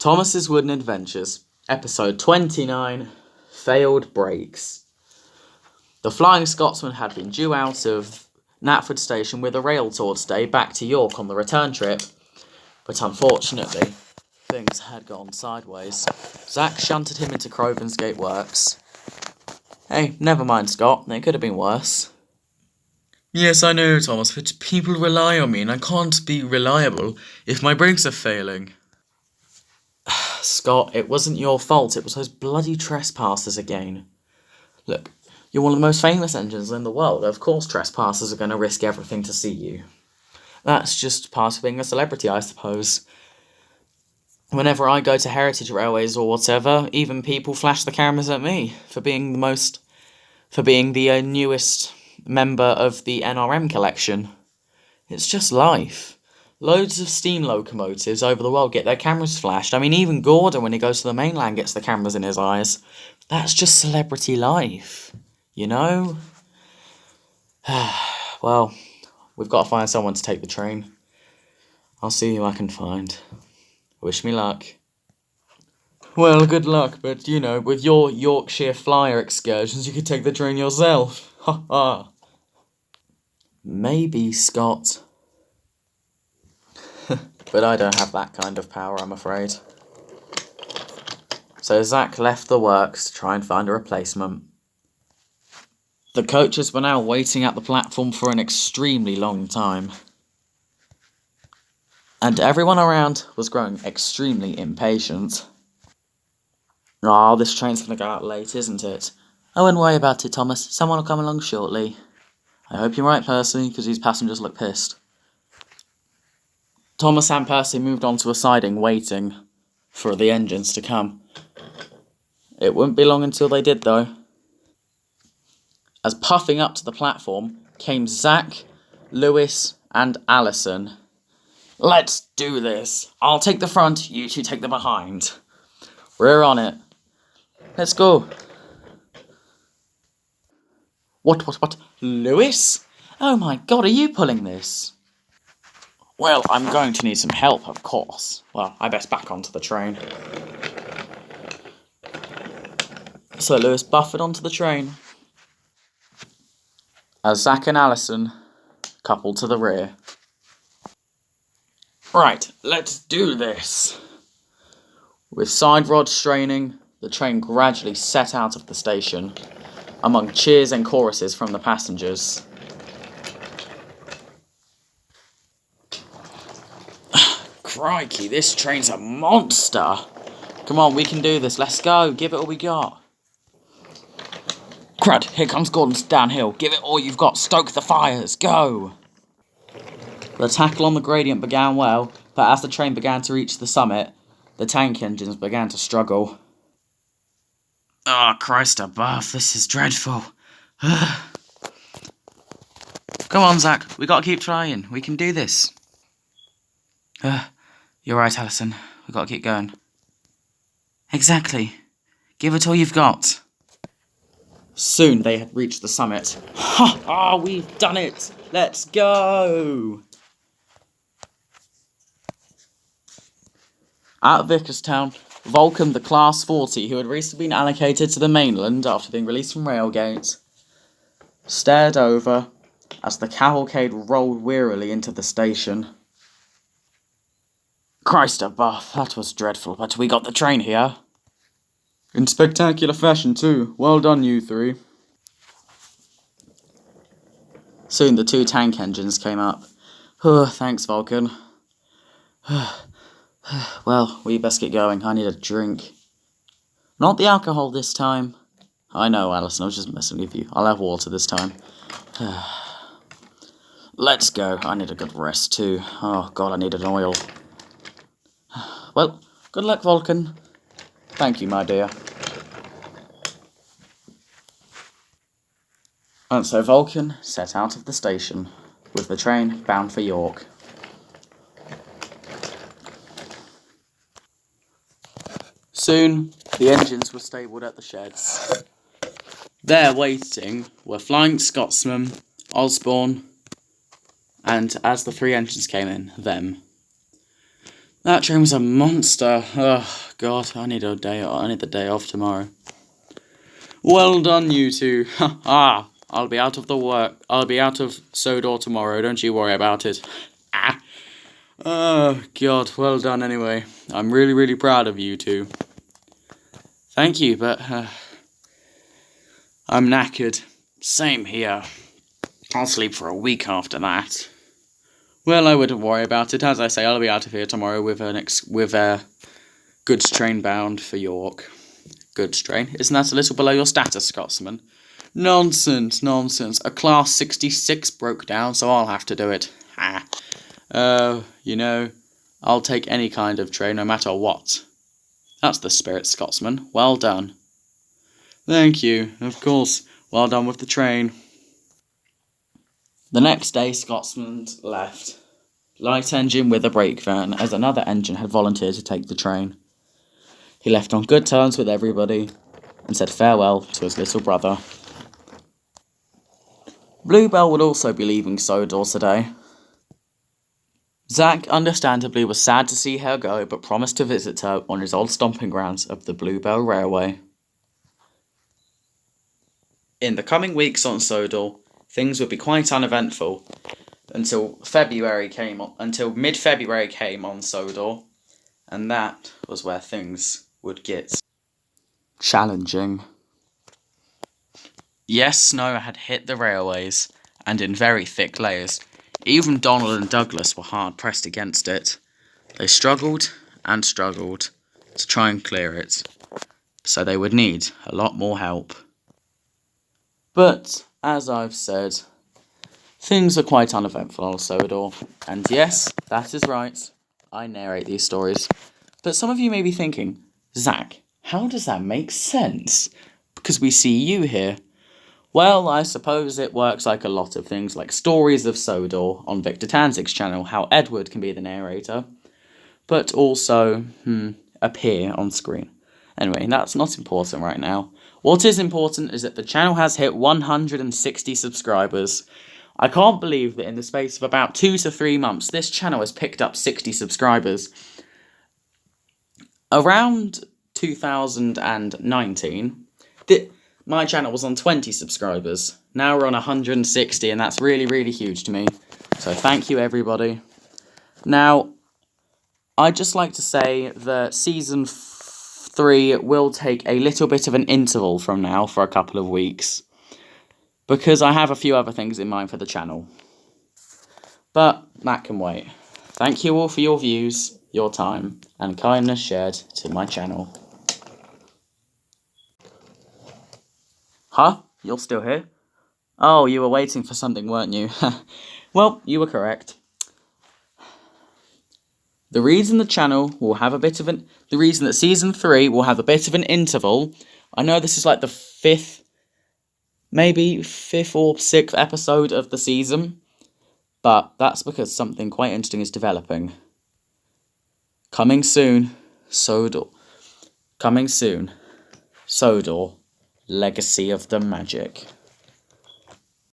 Thomas's Wooden Adventures, Episode 29, Failed Brakes. The Flying Scotsman had been due out of Knapford Station with a rail tour today back to York on the return trip, but unfortunately, things had gone sideways. Zack shunted him into Crovansgate Works. Hey, never mind, Scott, it could have been worse. Yes, I know, Thomas, but people rely on me and I can't be reliable if my brakes are failing. Scott, it wasn't your fault, it was those bloody trespassers again. Look, you're one of the most famous engines in the world. Of course trespassers are going to risk everything to see you. That's just part of being a celebrity, I suppose. Whenever I go to heritage railways or whatever, even people flash the cameras at me for being the newest member of the NRM collection. It's just life. Loads of steam locomotives over the world get their cameras flashed. I mean, even Gordon, when he goes to the mainland, gets the cameras in his eyes. That's just celebrity life, you know? Well, we've got to find someone to take the train. I'll see who I can find. Wish me luck. Well, good luck, but, with your Yorkshire Flyer excursions, you could take the train yourself. Ha ha. Maybe, Scott. But I don't have that kind of power, I'm afraid. So Zack left the works to try and find a replacement. The coaches were now waiting at the platform for an extremely long time. And everyone around was growing extremely impatient. Oh, this train's going to go out late, isn't it? I wouldn't worry about it, Thomas. Someone will come along shortly. I hope you're right, Percy, because these passengers look pissed. Thomas and Percy moved on to a siding, waiting for the engines to come. It wouldn't be long until they did, though. As puffing up to the platform came Zack, Lewis, and Alison. Let's do this. I'll take the front, you two take the behind. We're on it. Let's go. What? Lewis? Oh my god, are you pulling this? Well, I'm going to need some help, of course. Well, I best back onto the train. So Lewis buffered onto the train, as Zack and Alison coupled to the rear. Right, let's do this. With side rods straining, the train gradually set out of the station, among cheers and choruses from the passengers. Crikey, this train's a monster! Come on, we can do this, let's go, give it all we got. Crud, here comes Gordon's downhill, give it all you've got, stoke the fires, go! The tackle on the gradient began well, but as the train began to reach the summit, the tank engines began to struggle. Oh, Christ above, this is dreadful. Come on, Zack, we gotta keep trying, we can do this. You're right, Alison, we gotta keep going. Exactly. Give it all you've got. Soon they had reached the summit. Ha! We've done it! Let's go! At Vickerstown, Vulcan, the Class 40, who had recently been allocated to the mainland after being released from Railgate, stared over as the cavalcade rolled wearily into the station. Christ above, that was dreadful, but we got the train here. In spectacular fashion, too. Well done, you three. Soon the two tank engines came up. Thanks, Vulcan. Well, we best get going. I need a drink. Not the alcohol this time. I know, Alison, I was just messing with you. I'll have water this time. Let's go. I need a good rest, too. Oh, God, I need an oil. Well, good luck, Vulcan. Thank you, my dear. And so Vulcan set out of the station, with the train bound for York. Soon, the engines were stabled at the sheds. There waiting were Flying Scotsman, Osborne, and as the three engines came in, them. That train was a monster. Oh, God, I need the day off tomorrow. Well done, you two. Ah, I'll be out of Sodor tomorrow, don't you worry about it. Ah. Oh, God, well done anyway. I'm really, really proud of you two. Thank you, but I'm knackered. Same here. I'll sleep for a week after that. Well, I wouldn't worry about it. As I say, I'll be out of here tomorrow with a goods train bound for York. Goods train? Isn't that a little below your status, Scotsman? Nonsense, nonsense. A Class 66 broke down, so I'll have to do it. You know, I'll take any kind of train, no matter what. That's the spirit, Scotsman. Well done. Thank you, of course. Well done with the train. The next day, Scotsman left. Light engine with a brake van, as another engine had volunteered to take the train. He left on good terms with everybody, and said farewell to his little brother. Bluebell would also be leaving Sodor today. Zack, understandably, was sad to see her go, but promised to visit her on his old stomping grounds of the Bluebell Railway. In the coming weeks on Sodor, things would be quite uneventful until mid-February came on Sodor, and that was where things would get challenging. Yes, snow had hit the railways, and in very thick layers. Even Donald and Douglas were hard-pressed against it. They struggled and struggled to try and clear it, so they would need a lot more help. But, as I've said, things are quite uneventful on Sodor, and yes, that is right, I narrate these stories. But some of you may be thinking, Zack, how does that make sense? Because we see you here. Well, I suppose it works like a lot of things, like Stories of Sodor on Victor Tanzig's channel, how Edward can be the narrator, but also appear on screen. Anyway, that's not important right now. What is important is that the channel has hit 160 subscribers. I can't believe that in the space of about 2 to 3 months, this channel has picked up 60 subscribers. Around 2019, my channel was on 20 subscribers. Now we're on 160, and that's really, really huge to me. So thank you, everybody. Now, I'd just like to say that Season 3 will take a little bit of an interval from now for a couple of weeks, because I have a few other things in mind for the channel. But that can wait. Thank you all for your views, your time, and kindness shared to my channel. Huh? You're still here? Oh, you were waiting for something, weren't you? Well, you were correct. The reason the reason that Season 3 will have a bit of an interval, I know this is like the 5th or 6th episode of the season, but that's because something quite interesting is developing. Coming soon, Sodor. Legacy of the Magic.